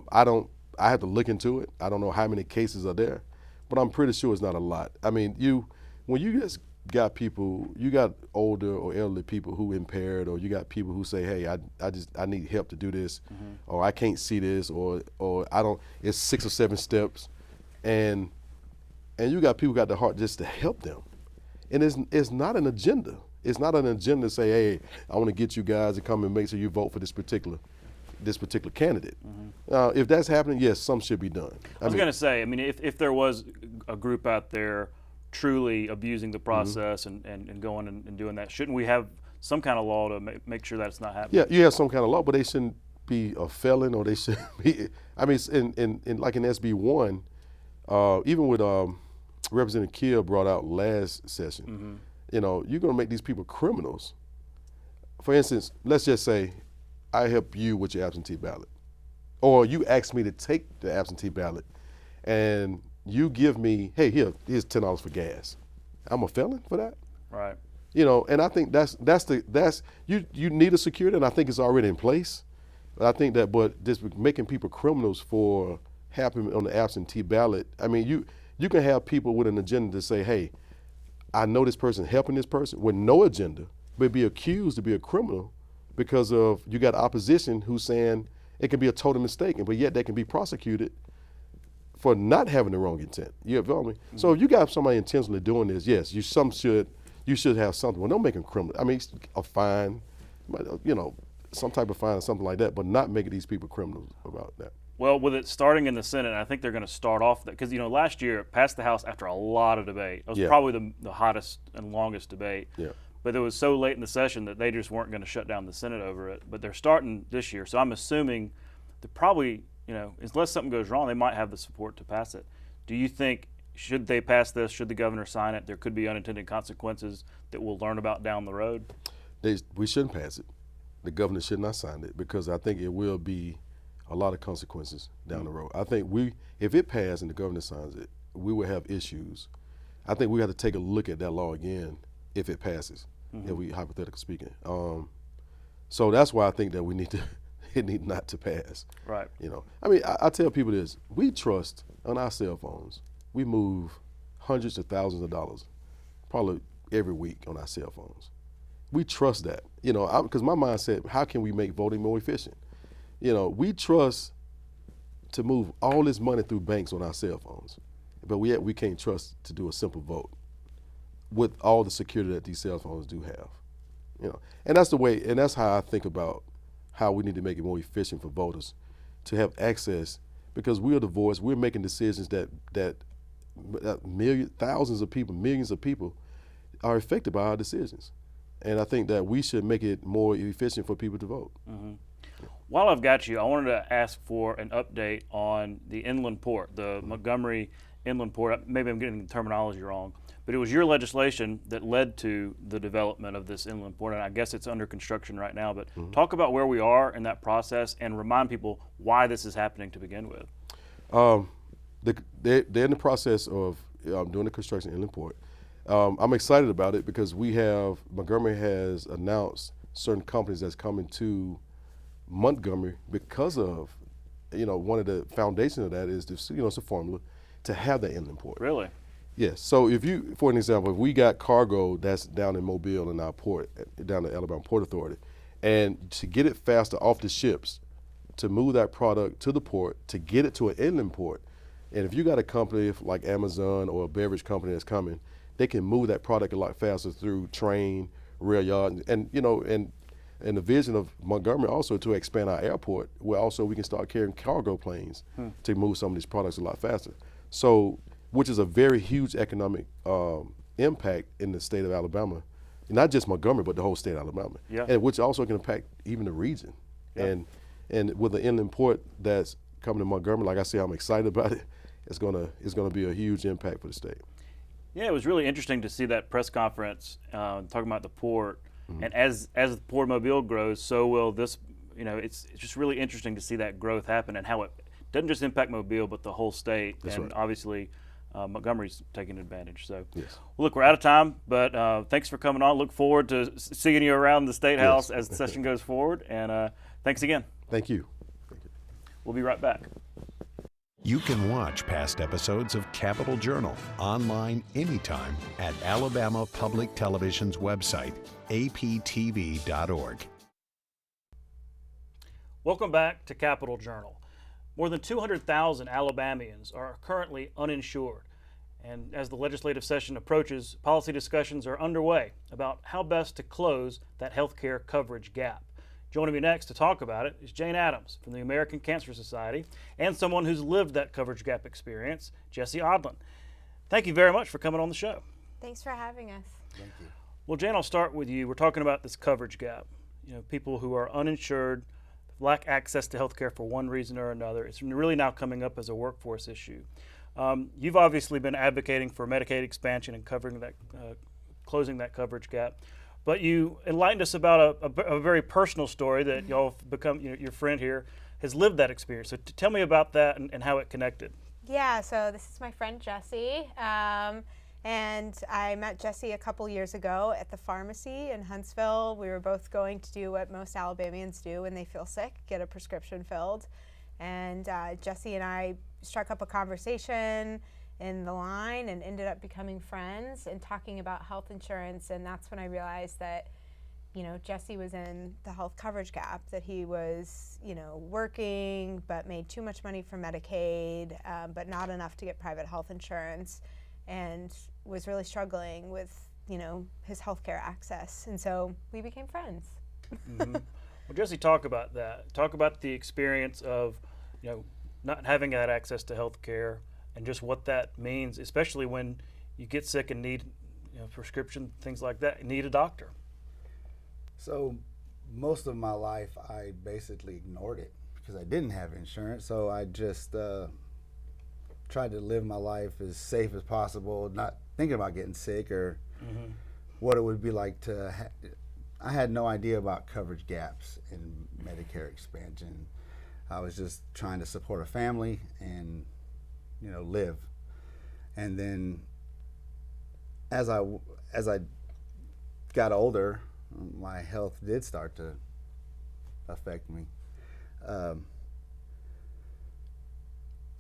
S15: have to look into it. I don't know how many cases are there, but I'm pretty sure it's not a lot. I mean, when you just got people, you got older or elderly people who impaired, or you got people who say, hey, I need help to do this, or I can't see this, or I don't, it's 6 or 7 steps, and you got people who got the heart just to help them. And it's not an agenda. It's not an agenda to say, hey, I want to get you guys to come and make sure you vote for this particular candidate. If that's happening, yes, some should be done.
S1: I was going to say, I mean, if there was a group out there truly abusing the process and going and doing that, shouldn't we have some kind of law to make sure that's not happening?
S15: Yeah, you have some kind of law, but they shouldn't be a felon, or they should be. I mean, in like in SB 1, even with Representative Kill brought out last session, you're going to make these people criminals. For instance, let's just say I help you with your absentee ballot, or you ask me to take the absentee ballot, and you give me, hey, here's $10 for gas. I'm a felon for that,
S1: right?
S15: And I think that's you need a security, and I think it's already in place. But I think that, but just making people criminals for happening on the absentee ballot. I mean, You can have people with an agenda to say, hey, I know this person helping this person with no agenda, but be accused to be a criminal because of you got opposition who's saying it can be a total mistake, but yet they can be prosecuted for not having the wrong intent. You feel me? Mm-hmm. So if you got somebody intentionally doing this, yes, you should have something. Well, don't make them criminal. I mean, a fine, you know, some type of fine or something like that, but not making these people criminals about that.
S1: Well, with it starting in the Senate, I think they're going to start off that because, you know, last year it passed the House after a lot of debate. It was probably the hottest and longest debate. Yeah. But it was so late in the session that they just weren't going to shut down the Senate over it. But they're starting this year, so I'm assuming that probably, you know, unless something goes wrong, they might have the support to pass it. Do you think, should they pass this, should the governor sign it, there could be unintended consequences that we'll learn about down the road?
S15: We shouldn't pass it. The governor should not sign it because I think it will be a lot of consequences down the road. I think if it passed and the governor signs it, we will have issues. I think we have to take a look at that law again if it passes, if we hypothetically speaking. So that's why I think that it need not to pass.
S1: Right.
S15: You know, I mean, I tell people this: we trust on our cell phones. We move hundreds of thousands of dollars, probably every week on our cell phones. We trust that, you know, because my mindset: how can we make voting more efficient? You know, we trust to move all this money through banks on our cell phones, but we can't trust to do a simple vote with all the security that these cell phones do have. You know, and that's the way, and that's how I think about how we need to make it more efficient for voters to have access, because we are the voice. We're making decisions that thousands of people, millions of people are affected by our decisions. And I think that we should make it more efficient for people to vote.
S1: Mm-hmm. While I've got you, I wanted to ask for an update on the inland port, the Montgomery inland port. Maybe I'm getting the terminology wrong, but it was your legislation that led to the development of this inland port, and I guess it's under construction right now. But talk about where we are in that process and remind people why this is happening to begin with.
S15: They're in the process of doing the construction inland port. I'm excited about it because Montgomery has announced certain companies that's coming to Montgomery because of, you know, one of the foundations of that is it's a formula to have that inland port.
S1: Really?
S15: Yes. So for an example, if we got cargo that's down in Mobile in our port, down the Alabama Port Authority, and to get it faster off the ships, to move that product to the port, to get it to an inland port, and if you got a company like Amazon or a beverage company that's coming, they can move that product a lot faster through train, rail yard, and you know, and the vision of Montgomery also to expand our airport, where also we can start carrying cargo planes to move some of these products a lot faster. So, which is a very huge economic impact in the state of Alabama, not just Montgomery, but the whole state of Alabama, and which also can impact even the region. And with the inland port that's coming to Montgomery, like I say, I'm excited about it. It's gonna be a huge impact for the state.
S1: Yeah, it was really interesting to see that press conference talking about the port. And as the Port of Mobile grows, so will this. You know, it's just really interesting to see that growth happen and how it doesn't just impact Mobile, but the whole state.
S15: That's
S1: and
S15: right.
S1: Obviously, Montgomery's taking advantage. So,
S15: yes.
S1: Well, look, we're out of time, but thanks for coming on. Look forward to seeing you around the State House as the session goes forward. And thanks again.
S15: Thank you.
S1: We'll be right back.
S13: You can watch past episodes of Capitol Journal online anytime at Alabama Public Television's website, aptv.org.
S1: Welcome back to Capitol Journal. More than 200,000 Alabamians are currently uninsured. And as the legislative session approaches, policy discussions are underway about how best to close that health care coverage gap. Joining me next to talk about it is Jane Addams from the American Cancer Society and someone who's lived that coverage gap experience, Jesse Odland. Thank you very much for coming on the show.
S16: Thanks for having us.
S15: Thank you.
S1: Well, Jane, I'll start with you. We're talking about this coverage gap. You know, people who are uninsured, lack access to health care for one reason or another. It's really now coming up as a workforce issue. You've obviously been advocating for Medicaid expansion and covering that, closing that coverage gap. But you enlightened us about a very personal story that y'all have become, you know, your friend here has lived that experience. So tell me about that and how it connected.
S16: Yeah, so this is my friend Jesse. And I met Jesse a couple years ago at the pharmacy in Huntsville. We were both going to do what most Alabamians do when they feel sick, get a prescription filled. And Jesse and I struck up a conversation in the line and ended up becoming friends and talking about health insurance. And that's when I realized that, Jesse was in the health coverage gap, that he was, working but made too much money from Medicaid, but not enough to get private health insurance, and was really struggling with, his healthcare access. And so we became friends.
S1: Mm-hmm. Well, Jesse, talk about that. Talk about the experience of, not having that access to health care and just what that means, especially when you get sick and need, prescription, things like that, need a doctor.
S17: So most of my life, I basically ignored it because I didn't have insurance. So I just tried to live my life as safe as possible, not thinking about getting sick or what it would be like to I had no idea about coverage gaps in Medicare expansion. I was just trying to support a family and, live. And then as I got older, my health did start to affect me.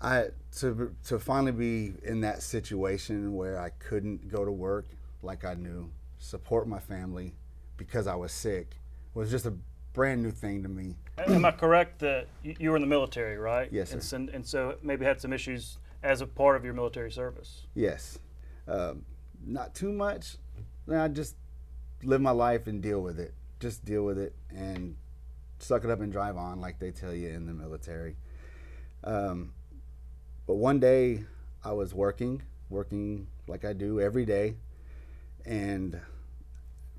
S17: To finally be in that situation where I couldn't go to work like I knew, support my family because I was sick, was just a brand new thing to me.
S1: Am I correct that you were in the military, right?
S17: Yes, sir.
S1: And so maybe had some issues as a part of your military service?
S17: Yes. Not too much. I just live my life and deal with it. Just deal with it and suck it up and drive on, like they tell you in the military. But one day I was working like I do every day, and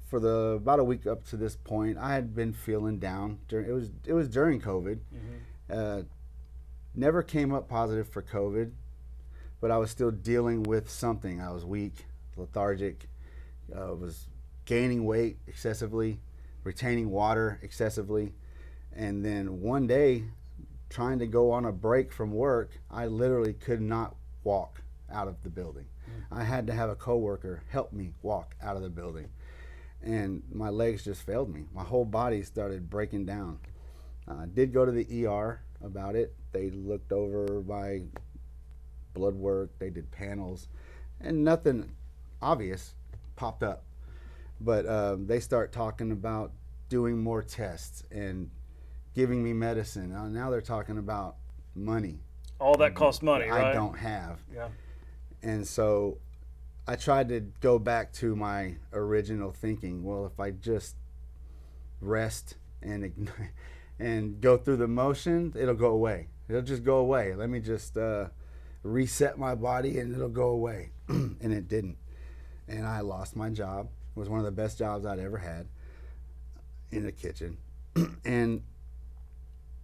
S17: for about a week up to this point, I had been feeling down. It was during COVID. Never came up positive for COVID, but I was still dealing with something. I was weak, lethargic, was gaining weight excessively, retaining water excessively, and then one day, trying to go on a break from work, I literally could not walk out of the building. I had to have a coworker help me walk out of the building. And my legs just failed me. My whole body started breaking down. I did go to the ER about it. They looked over my blood work, they did panels, and nothing obvious popped up. But they start talking about doing more tests and giving me medicine. Now they're talking about money.
S1: All that costs money, right?
S17: I don't have.
S1: Yeah.
S17: And so I tried to go back to my original thinking. Well, if I just rest and go through the motions, it'll go away. It'll just go away. Let me just reset my body and it'll go away. And it didn't. And I lost my job. It was one of the best jobs I'd ever had in the kitchen. And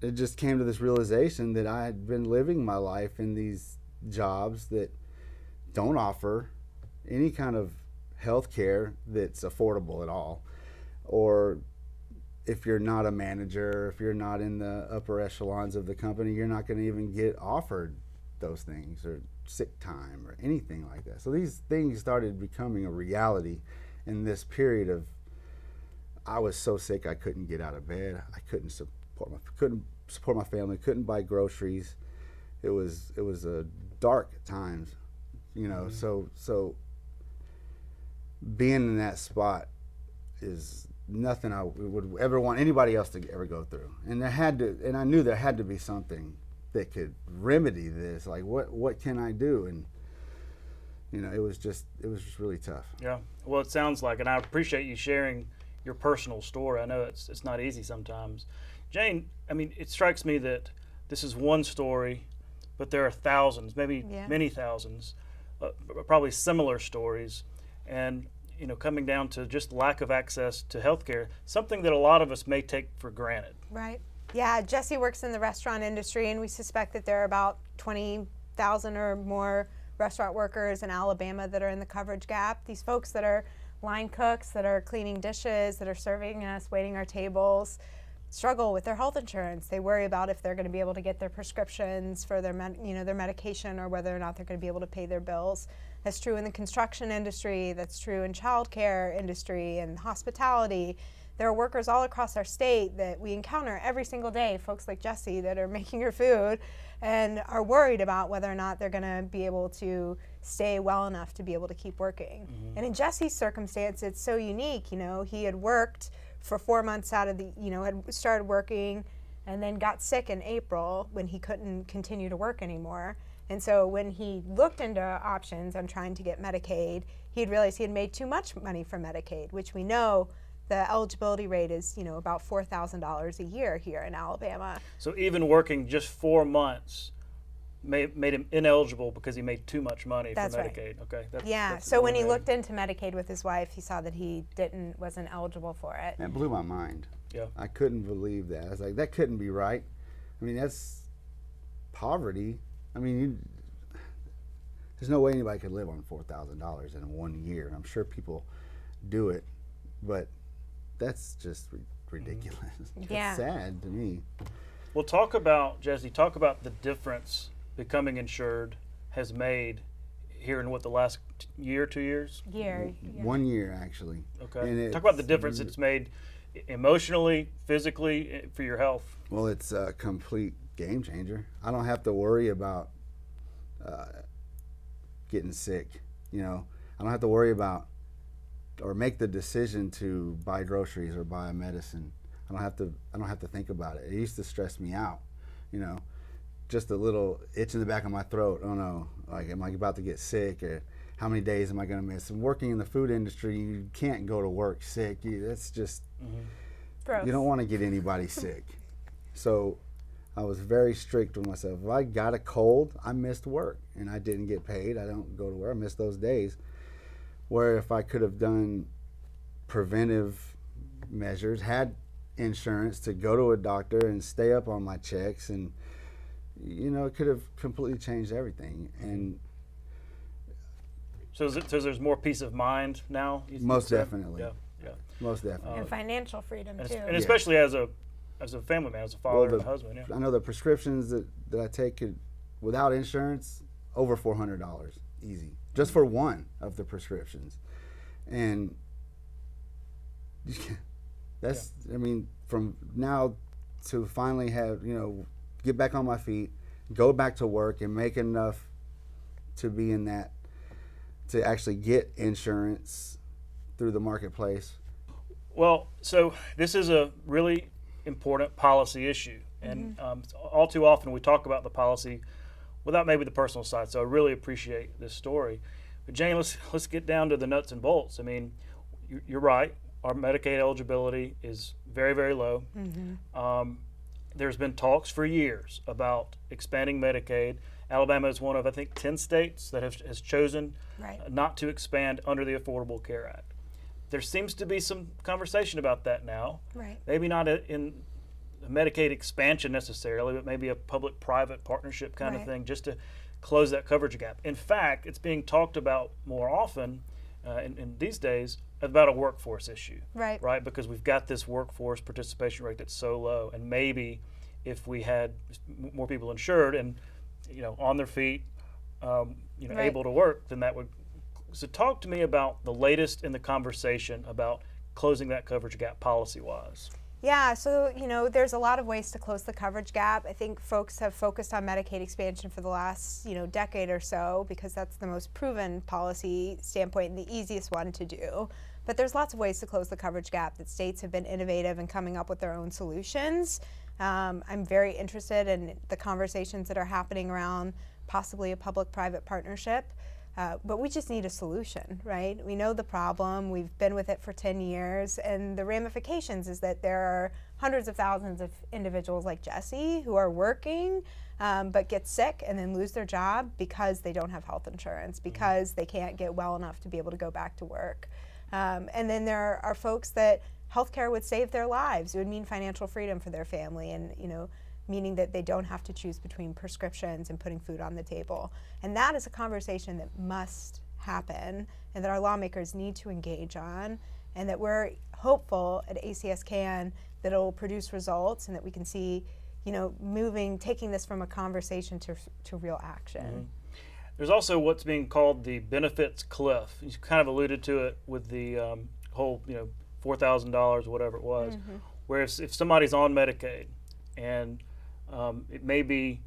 S17: it just came to this realization that I had been living my life in these jobs that don't offer any kind of health care that's affordable at all. Or if you're not a manager, if you're not in the upper echelons of the company, you're not going to even get offered those things, or sick time or anything like that. So these things started becoming a reality in this period of, I was so sick I couldn't get out of bed. I couldn't support my family, couldn't buy groceries. It was a dark times, so being in that spot is nothing I would ever want anybody else to ever go through. And I knew there had to be something that could remedy this. Like, what can I do? And it was just really tough.
S1: Yeah. Well, it sounds like, and I appreciate you sharing your personal story. I know it's not easy sometimes. Jane, I mean, it strikes me that this is one story, but there are thousands, maybe many thousands, probably similar stories, and coming down to just lack of access to healthcare, something that a lot of us may take for granted.
S16: Right. Yeah, Jesse works in the restaurant industry, and we suspect that there are about 20,000 or more restaurant workers in Alabama that are in the coverage gap. These folks that are line cooks, that are cleaning dishes, that are serving us, waiting our tables, struggle with their health insurance. They worry about if they're going to be able to get their prescriptions for their medication, or whether or not they're going to be able to pay their bills. That's true in the construction industry. That's true in childcare industry and hospitality. there are workers all across our state that we encounter every single day, folks like Jesse that are making your food and are worried about whether or not they're going to be able to stay well enough to be able to keep working. And in Jesse's circumstance, it's so unique. You know, he had worked for 4 months out of the, had started working and then got sick in April when he couldn't continue to work anymore. And so when he looked into options on trying to get Medicaid, he'd realized he had made too much money from Medicaid, which we know the eligibility rate is, about $4,000 a year here in Alabama.
S1: So even working just 4 months made him ineligible because he made too much money
S16: That's
S1: for
S16: right.
S1: Medicaid. Okay.
S16: So when he looked into Medicaid with his wife, he saw that he wasn't eligible for it.
S17: That blew my mind.
S1: Yeah.
S17: I couldn't believe that. I was like, that couldn't be right. I mean, that's poverty. I mean, there's no way anybody could live on $4,000 in 1 year. I'm sure people do it, but that's just ridiculous.
S16: Yeah.
S17: It's sad to me.
S1: Well, Jesse, talk about the difference becoming insured has made here in the last year, 2 years?
S16: Year.
S17: 1 year, actually.
S1: Okay.
S17: And
S1: Talk about the difference it's made emotionally, physically, for your health.
S17: Well, it's a complete game changer. I don't have to worry about getting sick. I don't have to worry about or make the decision to buy groceries or buy medicine. I don't have to think about it. It used to stress me out. Just a little itch in the back of my throat. Oh no, like, am I about to get sick, or how many days am I going to miss? And working in the food industry, you can't go to work sick. That's just,
S16: Gross.
S17: You don't want to get anybody sick. So I was very strict with myself. If I got a cold, I missed work and I didn't get paid. I don't go to work. I missed those days. Where if I could have done preventive measures, had insurance to go to a doctor and stay up on my checks, and it could have completely changed everything. And
S1: so there's more peace of mind now?
S17: Most definitely.
S1: Yeah.
S17: Most definitely.
S16: And financial freedom too.
S1: And especially as a family man, as a father and a husband. Yeah.
S17: I know the prescriptions that I take without insurance, over $400 easy, just for one of the prescriptions. And that's, I mean, from now to finally have, get back on my feet, go back to work and make enough to be in that, to actually get insurance through the marketplace.
S1: Well, so this is a really important policy issue. And all too often we talk about the policy without maybe the personal side. So I really appreciate this story. But Jane, let's get down to the nuts and bolts. I mean, you're right. Our Medicaid eligibility is very, very low. There's been talks for years about expanding Medicaid. Alabama is one of, I think, 10 states that has chosen not to expand under the Affordable Care Act. There seems to be some conversation about that now. Maybe not in Medicaid expansion necessarily, but maybe a public-private partnership kind of thing, just to close that coverage gap. In fact, it's being talked about more often in these days about a workforce issue, right? Because we've got this workforce participation rate that's so low, and maybe if we had more people insured and on their feet, able to work, then that would. So talk to me about the latest in the conversation about closing that coverage gap policy-wise.
S16: Yeah, so there's a lot of ways to close the coverage gap. I think folks have focused on Medicaid expansion for the last decade or so because that's the most proven policy standpoint and the easiest one to do. But there's lots of ways to close the coverage gap that states have been innovative in coming up with their own solutions. I'm very interested in the conversations that are happening around possibly a public-private partnership. But we just need a solution, right? We know the problem. We've been with it for 10 years. And the ramifications is that there are hundreds of thousands of individuals like Jesse who are working but get sick and then lose their job because they don't have health insurance, because they can't get well enough to be able to go back to work. And then there are folks that healthcare would save their lives. It would mean financial freedom for their family and, meaning that they don't have to choose between prescriptions and putting food on the table. And that is a conversation that must happen and that our lawmakers need to engage on, and that we're hopeful at ACS CAN that it will produce results and that we can see, taking this from a conversation to real action.
S1: There's also what's being called the benefits cliff. You kind of alluded to it with the whole, $4,000, whatever it was. Whereas if somebody's on Medicaid and it may be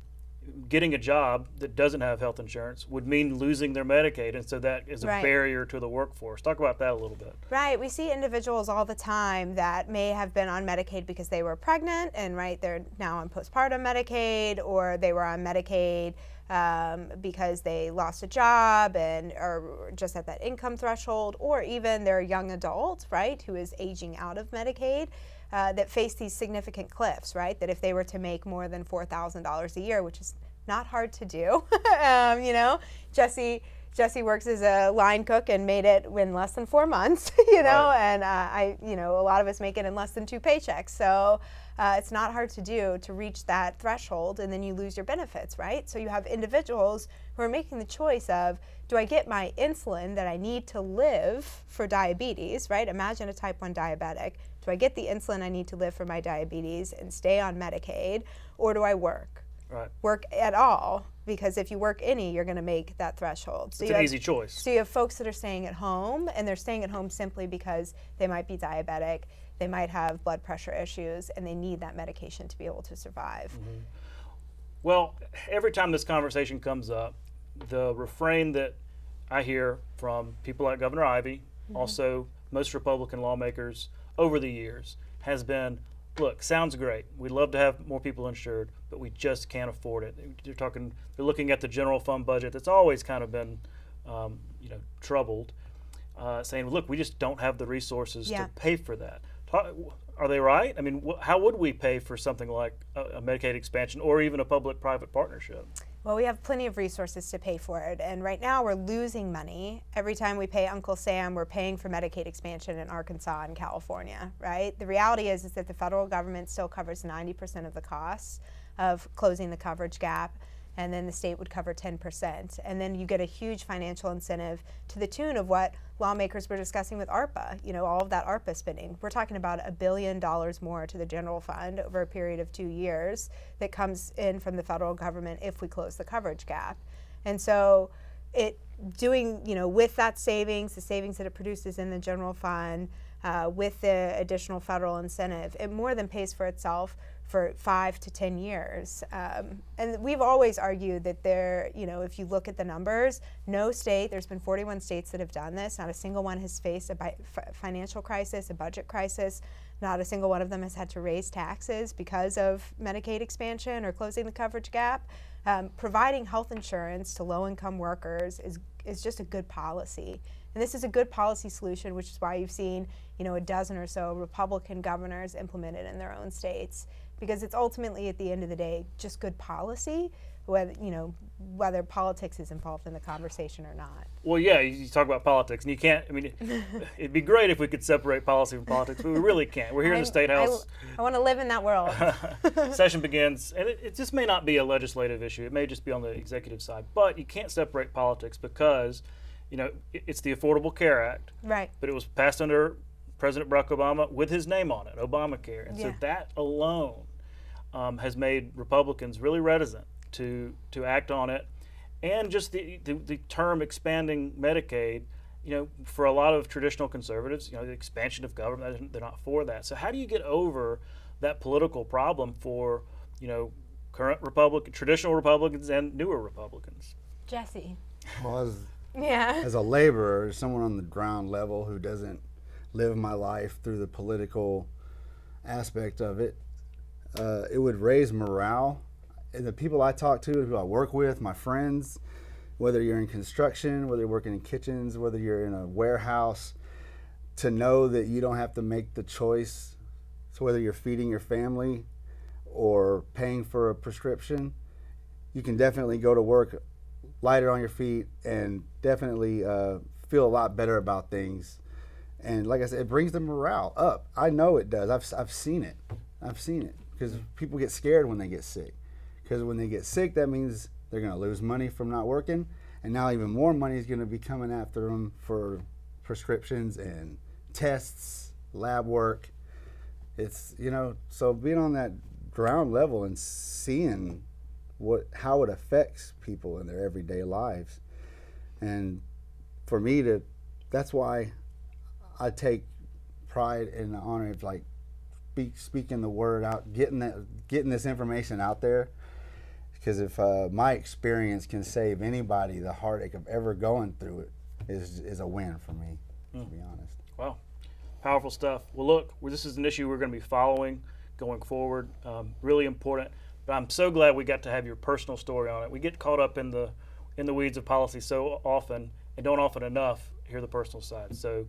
S1: getting a job that doesn't have health insurance would mean losing their Medicaid, and so that is a barrier to the workforce. Talk about that a little bit.
S16: Right. We see individuals all the time that may have been on Medicaid because they were pregnant and they're now on postpartum Medicaid, or they were on Medicaid because they lost a job and are just at that income threshold, or even they're a young adult, right, who is aging out of Medicaid. That face these significant cliffs, right? That if they were to make more than $4,000 a year, which is not hard to do, Jesse works as a line cook and made it in less than 4 months, and a lot of us make it in less than 2 paychecks. So it's not hard to do to reach that threshold, and then you lose your benefits, right? So you have individuals who are making the choice of, do I get my insulin that I need to live for diabetes, right? Imagine a type 1 diabetic. Do I get the insulin I need to live for my diabetes and stay on Medicaid, or do I work?
S1: Right.
S16: Work at all, because if you work any, you're going to make that threshold. So
S1: it's an easy choice.
S16: So you have folks that are staying at home, and they're staying at home simply because they might be diabetic, they might have blood pressure issues, and they need that medication to be able to survive.
S1: Well, every time this conversation comes up, the refrain that I hear from people like Governor Ivey, also most Republican lawmakers over the years, has been, look, sounds great. We'd love to have more people insured, but we just can't afford it. They're looking at the general fund budget that's always kind of been, troubled, saying, look, we just don't have the resources to pay for that. Are they right? I mean, how would we pay for something like a Medicaid expansion or even a public-private partnership?
S16: Well, we have plenty of resources to pay for it, and right now we're losing money. Every time we pay Uncle Sam, we're paying for Medicaid expansion in Arkansas and California, right? The reality is that the federal government still covers 90% of the costs of closing the coverage gap, and then the state would cover 10%. And then you get a huge financial incentive to the tune of what lawmakers were discussing with ARPA, all of that ARPA spending. We're talking about $1 billion more to the general fund over a period of 2 years that comes in from the federal government if we close the coverage gap. And so with that savings, the savings that it produces in the general fund, with the additional federal incentive, it more than pays for itself for 5 to 10 years. And we've always argued that if you look at the numbers, no state, there's been 41 states that have done this, not a single one has faced a financial crisis, a budget crisis, not a single one of them has had to raise taxes because of Medicaid expansion or closing the coverage gap. Providing health insurance to low-income workers is just a good policy. And this is a good policy solution, which is why you've seen, a dozen or so Republican governors implement it in their own states, because it's ultimately, at the end of the day, just good policy, whether politics is involved in the conversation or not.
S1: Well, yeah, you talk about politics, and you can't, it'd be great if we could separate policy from politics, but we really can't. We're here in the State House.
S16: I want to live in that world.
S1: Session begins, and it just may not be a legislative issue. It may just be on the executive side, but you can't separate politics because, it's the Affordable Care Act.
S16: Right.
S1: But it was passed under President Barack Obama with his name on it, Obamacare. And so that alone has made Republicans really reticent to act on it. And just the term expanding Medicaid, for a lot of traditional conservatives, the expansion of government, they're not for that. So how do you get over that political problem for, current traditional Republicans and newer Republicans?
S16: Jesse.
S17: Well, as a laborer, someone on the ground level who doesn't live my life through the political aspect of it, it would raise morale. And the people I talk to, who I work with, my friends, whether you're in construction, whether you're working in kitchens, whether you're in a warehouse, to know that you don't have to make the choice, so whether you're feeding your family or paying for a prescription, you can definitely go to work lighter on your feet and definitely feel a lot better about things. And like I said, it brings the morale up. I know it does. I've seen it. Because people get scared when they get sick. Because when they get sick, that means they're going to lose money from not working, and now even more money is going to be coming after them for prescriptions and tests, lab work. It's, so being on that ground level and seeing how it affects people in their everyday lives. And for me that's why I take pride and the honor of like speaking the word out, getting this information out there. Because if my experience can save anybody the heartache of ever going through it, is a win for me, to be honest.
S1: Wow, powerful stuff. Well, look, this is an issue we're going to be following going forward. Really important. But I'm so glad we got to have your personal story on it. We get caught up in the weeds of policy so often, and don't often enough hear the personal side. So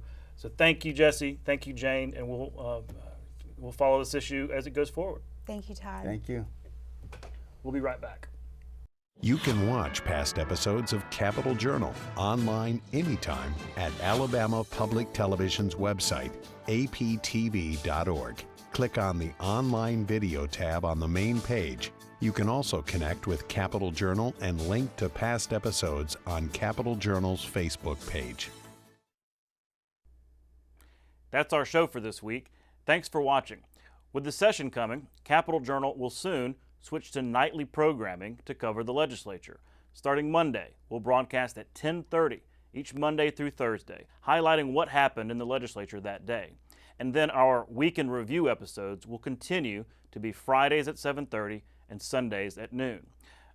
S1: thank you, Jesse. Thank you, Jane, and we'll follow this issue as it goes forward.
S16: Thank you, Todd.
S17: Thank you.
S1: We'll be right back.
S13: You can watch past episodes of Capitol Journal online anytime at Alabama Public Television's website, aptv.org. Click on the online video tab on the main page. You can also connect with Capitol Journal and link to past episodes on Capitol Journal's Facebook page.
S1: That's our show for this week. Thanks for watching. With the session coming, Capitol Journal will soon switch to nightly programming to cover the legislature. Starting Monday, we'll broadcast at 10:30 each Monday through Thursday, highlighting what happened in the legislature that day. And then our Week in Review episodes will continue to be Fridays at 7:30 and Sundays at noon.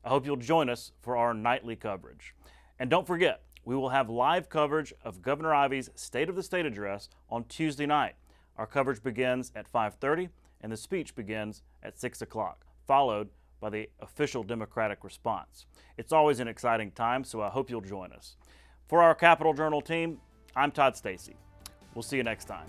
S1: I hope you'll join us for our nightly coverage. And don't forget, we will have live coverage of Governor Ivey's State of the State address on Tuesday night. Our coverage begins at 5:30 and the speech begins at 6 o'clock. Followed by the official Democratic response. It's always an exciting time, so I hope you'll join us. For our Capitol Journal team, I'm Todd Stacy. We'll see you next time.